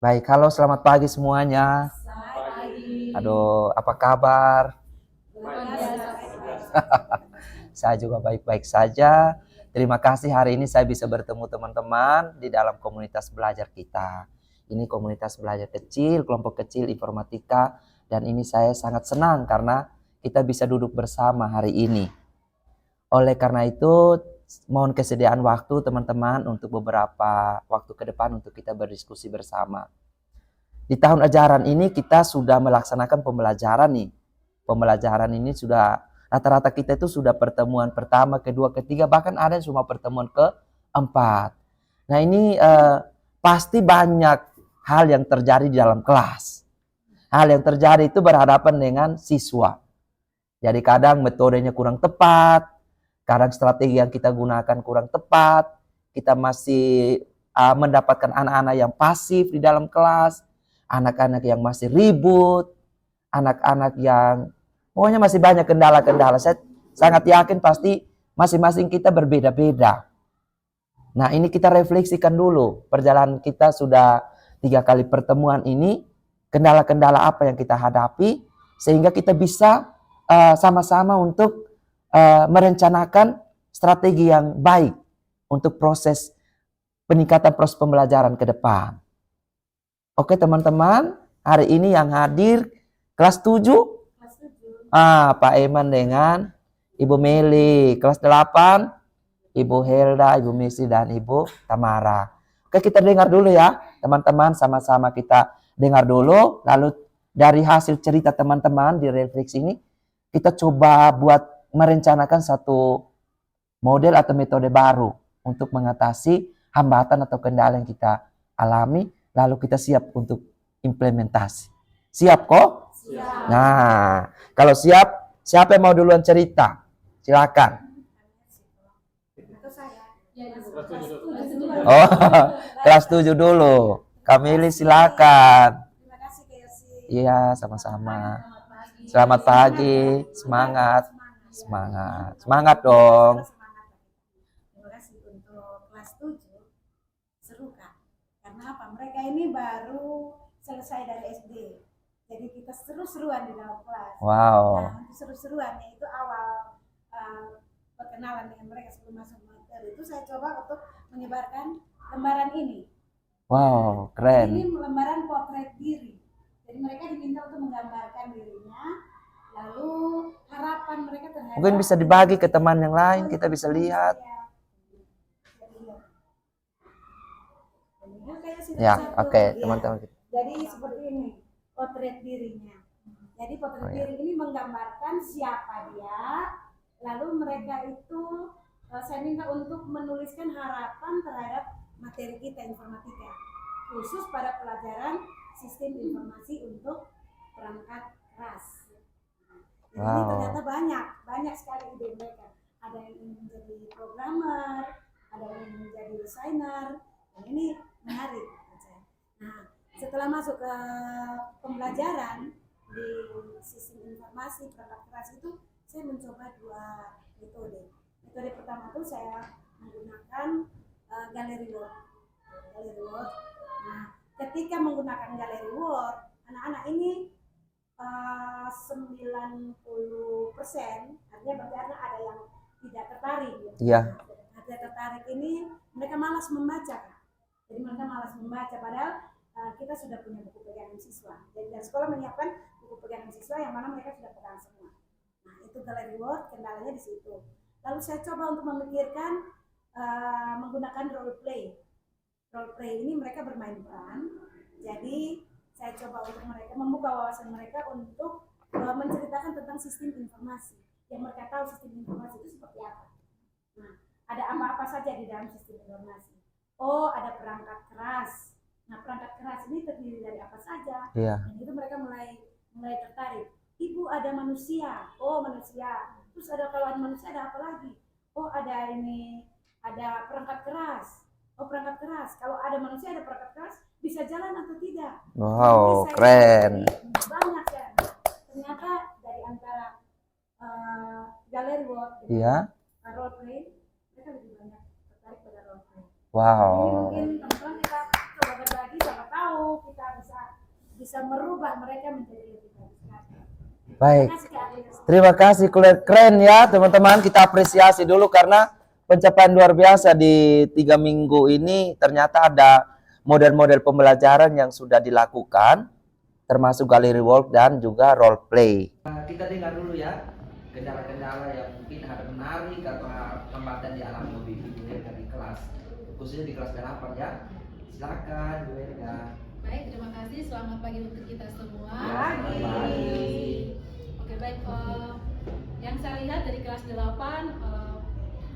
Baik, halo selamat pagi semuanya. Selamat pagi. Aduh, apa kabar? Luar biasa baik. Saya juga baik-baik saja. Terima kasih hari ini saya bisa bertemu teman-teman di dalam komunitas belajar kita. Ini komunitas belajar kecil, kelompok kecil informatika, dan ini saya sangat senang karena kita bisa duduk bersama hari ini. Oleh karena itu, mohon kesediaan waktu teman-teman untuk beberapa waktu ke depan untuk kita berdiskusi bersama. Di tahun ajaran ini kita sudah melaksanakan pembelajaran nih. Pembelajaran ini sudah rata-rata kita itu sudah pertemuan pertama, kedua, ketiga, bahkan ada yang cuma pertemuan keempat. Nah ini pasti banyak hal yang terjadi di dalam kelas. Hal yang terjadi itu berhadapan dengan siswa. Jadi kadang metodenya kurang tepat, kadang strategi yang kita gunakan kurang tepat, kita masih mendapatkan anak-anak yang pasif di dalam kelas, anak-anak yang masih ribut, anak-anak yang pokoknya masih banyak kendala-kendala. Saya sangat yakin pasti masing-masing kita berbeda-beda. Nah ini kita refleksikan dulu, perjalanan kita sudah 3 kali pertemuan ini, kendala-kendala apa yang kita hadapi, sehingga kita bisa sama-sama untuk merencanakan strategi yang baik untuk proses peningkatan proses pembelajaran ke depan. Oke teman-teman, hari ini yang hadir kelas 7, Pak Eman dengan Ibu Meli. Kelas 8, Ibu Helda, Ibu Misi, dan Ibu Tamara. Oke, kita dengar dulu ya teman-teman, sama-sama kita dengar dulu. Lalu dari hasil cerita teman-teman di refleksi ini, kita coba buat merencanakan satu model atau metode baru untuk mengatasi hambatan atau kendala yang kita alami, lalu kita siap untuk implementasi. Siap kok? Siap. Nah, kalau siap, siapa yang mau duluan cerita? Silakan. Oh, kelas 7 dulu. Kamili silakan. Terima kasih Kak Yosi. Iya, sama-sama. Selamat pagi. Semangat. Semangat. Semangat dong. Terima kasih untuk kelas 7. Seru Kak. Karena apa? Mereka ini baru selesai dari SD. Jadi kita seru-seruan di dalam kelas. Wow. Nah, untuk seru-seruannya itu awal perkenalan dengan mereka sebelum masuk materi itu saya coba untuk menyebarkan lembaran ini. Wow, Ini keren. lembaran potret diri. Jadi mereka diminta untuk menggambarkan dirinya, lalu harapan mereka terhadap. Mungkin bisa dibagi ke teman yang lain, kita bisa lihat. Ya, oke, teman-teman. Jadi seperti ini potret dirinya. Jadi potret diri ini menggambarkan siapa dia, lalu mereka itu saya minta untuk menuliskan harapan terhadap materi kita informatika, khusus pada pelajaran sistem informasi untuk perangkat keras. Jadi ini ternyata banyak sekali ide mereka. Ada yang ingin menjadi programmer, ada yang ingin menjadi desainer, dan ini menarik. Nah, setelah masuk ke pembelajaran di sistem informasi perangkat keras itu, saya mencoba 2 metode. Metode pertama itu saya menggunakan Gallery Word. Nah, ketika menggunakan Gallery Word, anak-anak ini 90%, artinya berarti ada yang tidak tertarik. Iya. Nah, tidak tertarik ini mereka malas membaca. Jadi mereka malas membaca, padahal kita sudah punya buku pegangan siswa. Jadi dari sekolah menyiapkan buku pegangan siswa yang mana mereka sudah pegang semua. Nah, itu Gallery Word, kendalanya di situ. Lalu saya coba untuk memikirkan menggunakan role play. Role play ini mereka bermain peran. Jadi saya coba untuk mereka membuka wawasan mereka untuk menceritakan tentang sistem informasi. Yang mereka tahu sistem informasi itu seperti apa. Nah, ada apa-apa saja di dalam sistem informasi. Oh, ada perangkat keras. Nah, perangkat keras ini terdiri dari apa saja? Iya. Dan itu mereka mulai tertarik. Ibu, ada manusia. Oh, manusia. Terus ada, kalau ada manusia ada apa lagi? Oh, ada ini, ada perangkat keras. Oh, perangkat keras. Kalau ada manusia ada perangkat keras, bisa jalan atau tidak? Wow, keren. Banyak ya. Ternyata dari antara Gallery Word Iya. Role play, mereka lebih banyak tertarik pada role play. Wow. Jadi mungkin teman-teman kita coba berbagi, siapa tahu kita bisa merubah mereka menjadi lebih baik. Baik. Terima kasih Kak Agnes. Terima kasih, keren ya teman-teman. Kita apresiasi dulu karena pencapaian luar biasa di 3 minggu ini. Ternyata ada model-model pembelajaran yang sudah dilakukan, termasuk gallery walk dan juga role play. Kita dengar dulu ya kendala-kendala yang mungkin ada menarik atau hambatan di alam hobi Ibu Helga di kelas, khususnya di kelas 8 ya. Silakan Bu Helga. Baik, terima kasih. Selamat pagi untuk kita semua. Pagi. Oke, baik. Yang saya lihat dari kelas 8,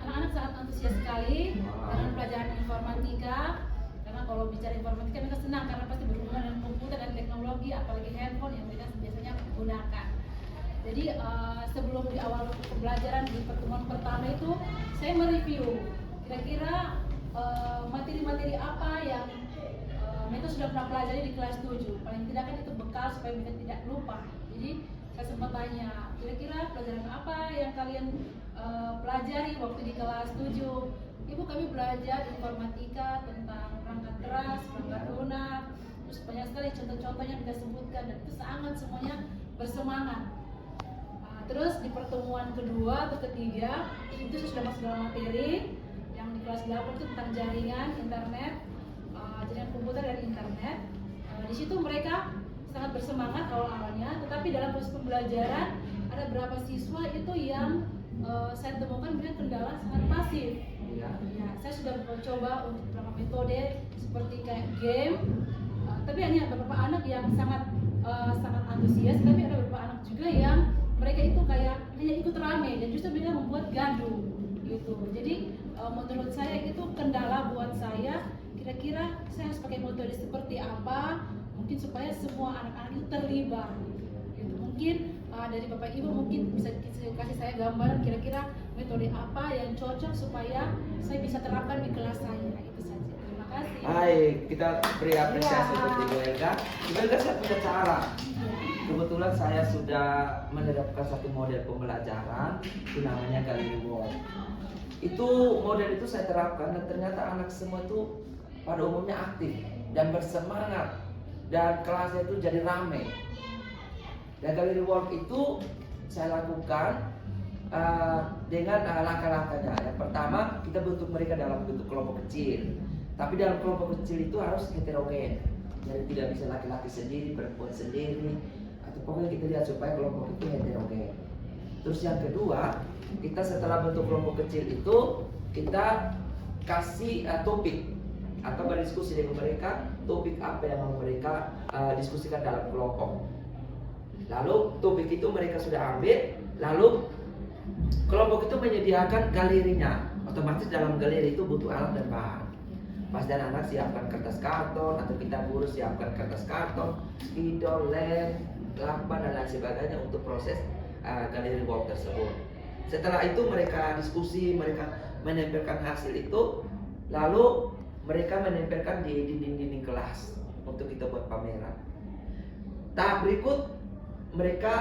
anak-anak sangat antusias sekali dengan pelajaran informatika. Karena kalau bicara informatika mereka senang karena pasti berhubungan dengan komputer dan teknologi, apalagi handphone yang mereka biasanya gunakan. Jadi sebelum di awal pembelajaran di pertemuan pertama itu, saya mereview kira-kira materi-materi apa yang mereka sudah pernah pelajari di kelas 7. Paling tidak kan itu bekal supaya mereka tidak lupa. Jadi saya sempat tanya, kira-kira pelajaran apa yang kalian pelajari waktu di kelas 7? Ibu, kami belajar informatika tentang perangkat keras, perangkat lunak, terus banyak sekali contoh-contohnya kita sebutkan dan itu sangat semuanya bersemangat. Terus di pertemuan kedua atau ketiga itu sudah masuk dalam materi yang di kelas 8 itu tentang jaringan internet, jaringan komputer dan internet. Di situ mereka sangat bersemangat awalnya, tetapi dalam proses pembelajaran ada beberapa siswa itu yang saya temukan mereka kendala sangat pasif. Ya, saya sudah mencoba untuk beberapa metode seperti kayak game, tapi hanya beberapa anak yang sangat antusias, tapi ada beberapa anak juga yang mereka itu kayak hanya ikut rame dan justru mereka membuat gaduh gitu. Jadi menurut saya itu kendala buat saya. Kira-kira saya harus pakai metode seperti apa mungkin supaya semua anak-anak itu terlibat gitu. Mungkin dari Bapak Ibu mungkin bisa kasih saya gambaran kira-kira metode apa yang cocok supaya saya bisa terapkan di kelas saya. Itu saja. Terima kasih. Baik, kita beri apresiasi untuk Ibu Helga. Ibu Helga, saya punya cara. Kebetulan saya sudah menerapkan satu model pembelajaran, itu namanya gallery walk. Itu model itu saya terapkan dan ternyata anak semua itu pada umumnya aktif dan bersemangat dan kelasnya itu jadi ramai. Dan gallery walk itu saya lakukan dengan langkah-langkahnya. Yang pertama, kita bentuk mereka dalam bentuk kelompok kecil. Tapi dalam kelompok kecil itu harus heterogen. Jadi tidak bisa laki-laki sendiri, perempuan sendiri. Atau pokoknya kita lihat supaya kelompok itu heterogen. Terus yang kedua, kita setelah bentuk kelompok kecil itu kita kasih topik atau berdiskusi dengan mereka topik apa yang mau mereka diskusikan dalam kelompok. Lalu topik itu mereka sudah ambil, lalu kelompok itu menyediakan galerinya. Otomatis dalam galeri itu butuh alat dan bahan. Pas dan anak siapkan kertas karton atau kita guru siapkan kertas karton, spidol, lem, lakban dan lain sebagainya untuk proses gallery walk tersebut. Setelah itu mereka diskusi, mereka menempelkan hasil itu, lalu mereka menempelkan di dinding-dinding kelas untuk kita buat pameran. Tahap berikut mereka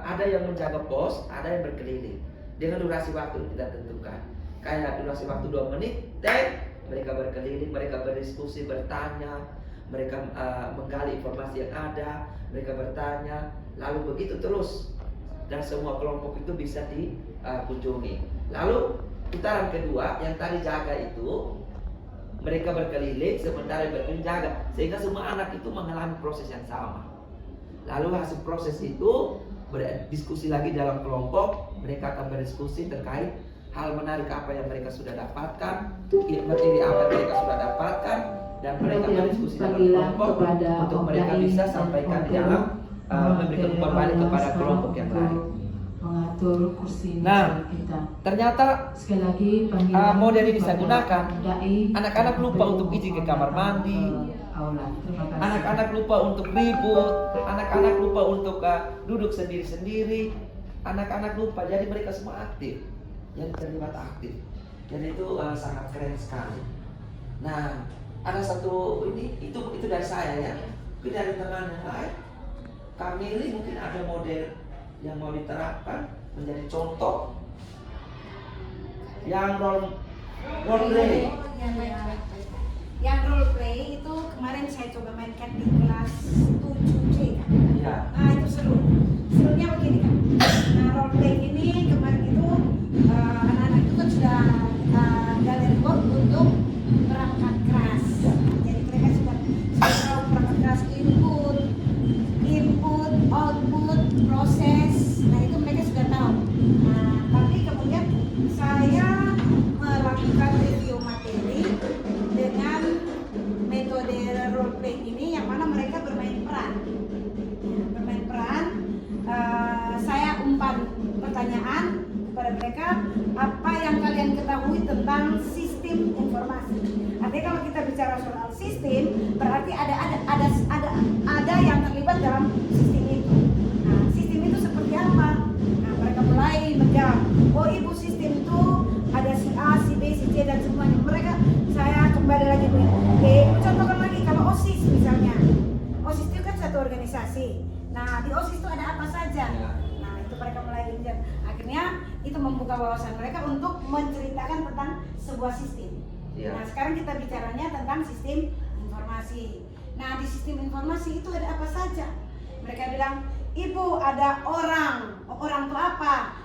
ada yang menjaga pos, ada yang berkeliling dengan durasi waktu yang kita tentukan. Kayak durasi waktu 2 menit, mereka berkeliling, mereka berdiskusi, bertanya, mereka menggali informasi yang ada, mereka bertanya, lalu begitu terus dan semua kelompok itu bisa dikunjungi. Lalu putaran kedua yang tadi jaga itu mereka berkeliling sementara berkeliling jaga sehingga semua anak itu mengalami proses yang sama. Lalu hasil proses itu berdiskusi lagi dalam kelompok, mereka akan berdiskusi terkait hal menarik apa yang mereka sudah dapatkan, materi apa yang mereka sudah dapatkan, dan mereka berdiskusi dalam kelompok untuk mereka bisa sampaikan di dalam memberikan umpan balik kepada kelompok yang lain. Mengatur kursi Nah, kita. Ternyata Sekali lagi model ini saya gunakan. Dai, Anak-anak lupa untuk izin ke kamar mandi. Aula. Terima kasih. Anak-anak lupa untuk ribut, anak-anak lupa untuk duduk sendiri-sendiri, anak-anak lupa, jadi mereka semua aktif, yang terlibat aktif. Jadi itu sangat keren sekali. Nah, ada satu itu dari saya ya, tapi dari teman yang lain, Kak Mili mungkin ada model yang mau diterapkan menjadi contoh, yang role play. Yang role play itu kemarin saya coba mainkan di kelas 7C kan. Iya. Nah itu seru. Serunya begini kan. Nah role play ini kemarin itu anak-anak itu kan sudah galeri work untuk perangkat keras. Jadi mereka sudah tahu perangkat keras input, output, proses. Nah itu mereka sudah tahu. Nah tapi kemudian saya melakukan review materi dengan metode role play ini yang mana mereka bermain peran. Bermain peran, saya umpan pertanyaan kepada mereka, apa yang kalian ketahui tentang sistem informasi. Artinya kalau kita bicara soal sistem, berarti ada yang terlibat dalam sistem itu. Nah, sistem itu seperti apa? Nah, mereka mulai menjawab, oh ibu sistem itu ada si A, si B, si C dan semuanya. Saya kembali lagi oke, contohkan lagi kalau OSIS misalnya. OSIS itu kan satu organisasi. Nah, di OSIS itu ada apa saja? Nah, itu mereka mulai belajar. Akhirnya itu membuka wawasan mereka untuk menceritakan tentang sebuah sistem. Nah, sekarang kita bicaranya tentang sistem informasi. Nah, di sistem informasi itu ada apa saja? Mereka bilang, ibu ada orang itu apa?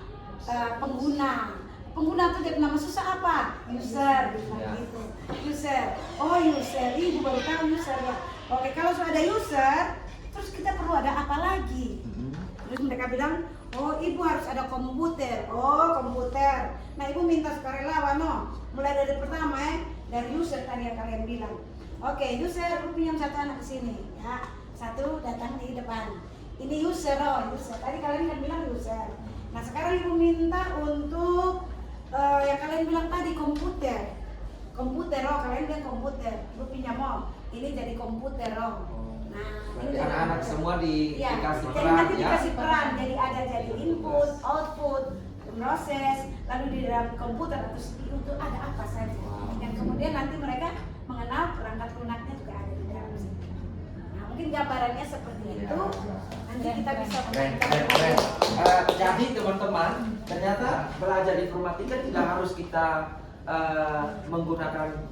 Pengguna. Pengguna itu dari nama susah apa? User, gitu. User. Oh user, ibu baru tahu user ya. Oke, kalau sudah ada user, terus kita perlu ada apa lagi? Terus mereka bilang, oh ibu harus ada komputer. Oh komputer. Nah ibu minta sukarelawan no. Mulai dari pertama dari user tadi yang kalian bilang. Oke, user, ibu pinjam satu anak ke sini ya. Satu datang di depan. Ini user, user. Tadi kalian kan bilang user. Nah sekarang ibu minta untuk yang kalian bilang tadi komputer. Komputer, kalian bilang komputer. Ibu pinjam ini jadi komputer, Nah, berarti anak-anak semua dikasih jadi peran nanti ya. dikasih peran, jadi ada jadi input, output, proses, lalu di dalam komputer atau CPU itu ada apa saja. Dan kemudian nanti mereka mengenal perangkat lunaknya juga ada di dalam situ. Nah, mungkin gambarannya seperti itu. Nanti kita bisa Keren. Jadi teman-teman, ternyata belajar informatika tidak harus kita menggunakan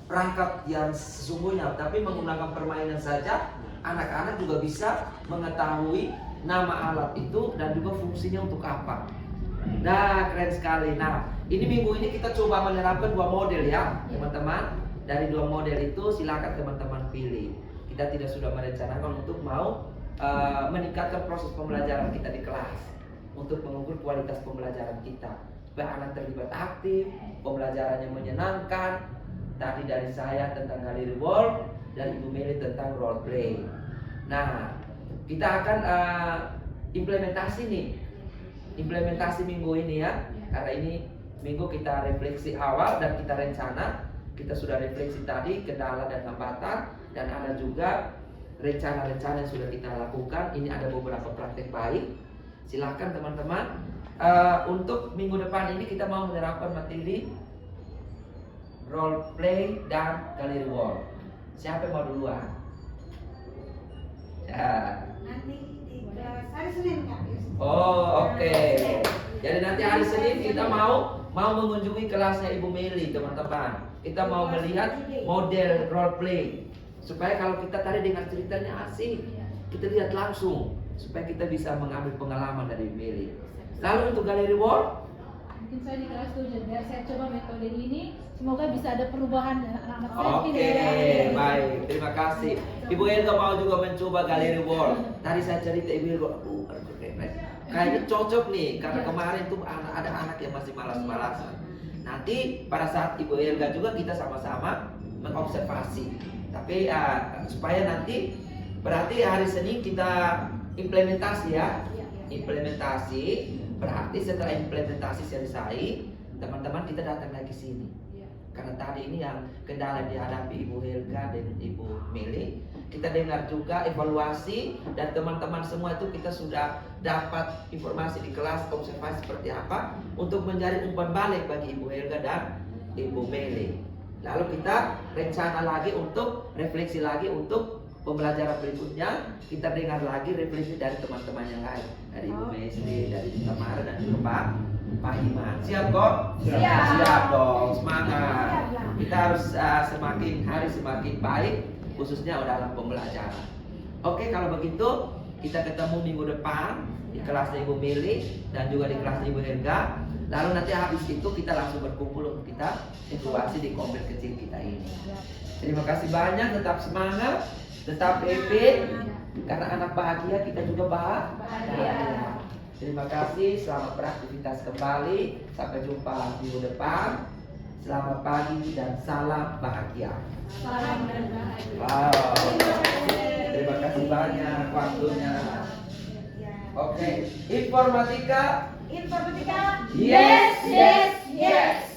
perangkat yang sesungguhnya, tapi menggunakan permainan saja. Anak-anak juga bisa mengetahui nama alat itu dan juga fungsinya untuk apa. Nah, keren sekali. Nah, ini minggu ini kita coba menerapkan dua model ya, teman-teman. Dari dua model itu silakan teman-teman pilih. Kita tidak sudah merencanakan untuk mau meningkatkan proses pembelajaran kita di kelas, untuk mengukur kualitas pembelajaran kita. Supaya anak terlibat aktif, pembelajarannya menyenangkan. Tadi dari saya tentang galeri work, dari Ibu Meli tentang role play. Nah, kita akan implementasi minggu ini ya. Karena ini minggu kita refleksi awal dan kita rencana. Kita sudah refleksi tadi kendala dan hambatan, dan ada juga rencana-rencana yang sudah kita lakukan. Ini ada beberapa praktek baik. Silahkan teman-teman. Untuk minggu depan ini kita mau menerapkan materi role play dan galeri work. Siapa yang mau duluan? Ya. nanti di kelas hari Senin Kak. Oh, oke. Jadi nanti hari Senin kita mau mengunjungi kelasnya Ibu Meli, teman-teman. Kita mau melihat model role play. Supaya kalau kita tadi dengar ceritanya asik, kita lihat langsung supaya kita bisa mengambil pengalaman dari Ibu Meli. Lalu untuk galeri work, Mungkin saya di kelas 7 biar saya coba metode ini, semoga bisa ada perubahan anak-anak saya. oke, baik, terima kasih. Ibu Elga mau juga mencoba galeri work. Tadi saya cerita Ibu Elga, kayaknya cocok nih, karena kemarin tuh ada anak yang masih malas-malasan. Nanti pada saat Ibu Elga juga kita sama-sama mengobservasi. Tapi supaya nanti berarti hari Senin kita implementasi ya. Implementasi berarti setelah implementasi selesai, teman-teman kita datang lagi sini. Karena tadi ini yang kendala dihadapi Ibu Helga dan Ibu Meli, kita dengar juga evaluasi dan teman-teman semua itu kita sudah dapat informasi di kelas observasi seperti apa untuk menjadi umpan balik bagi Ibu Helga dan Ibu Meli. Lalu kita rencana lagi untuk refleksi lagi untuk pembelajaran berikutnya. Kita dengar lagi refleksi dari teman-teman yang lain, dari Ibu Mesri, dari Ibu Tamara dan juga Pak Iman. Siap kok? Siap. Siap dong, semangat. Kita harus semakin hari semakin baik khususnya dalam pembelajaran. Oke, kalau begitu kita ketemu minggu depan di kelasnya Ibu Mili dan juga di kelasnya Ibu Helga. Lalu nanti habis itu kita langsung berkumpul untuk kita inkubasi di komplek kecil kita ini. Terima kasih banyak, tetap semangat, tetap happy, karena anak bahagia kita juga bahagia. Terima kasih, selamat beraktivitas kembali. Sampai jumpa minggu depan. Selamat pagi dan salam bahagia. Salam dan bahagia. Wow. Terima kasih banyak waktunya. Oke, informatika. Informatika. Yes, yes, yes.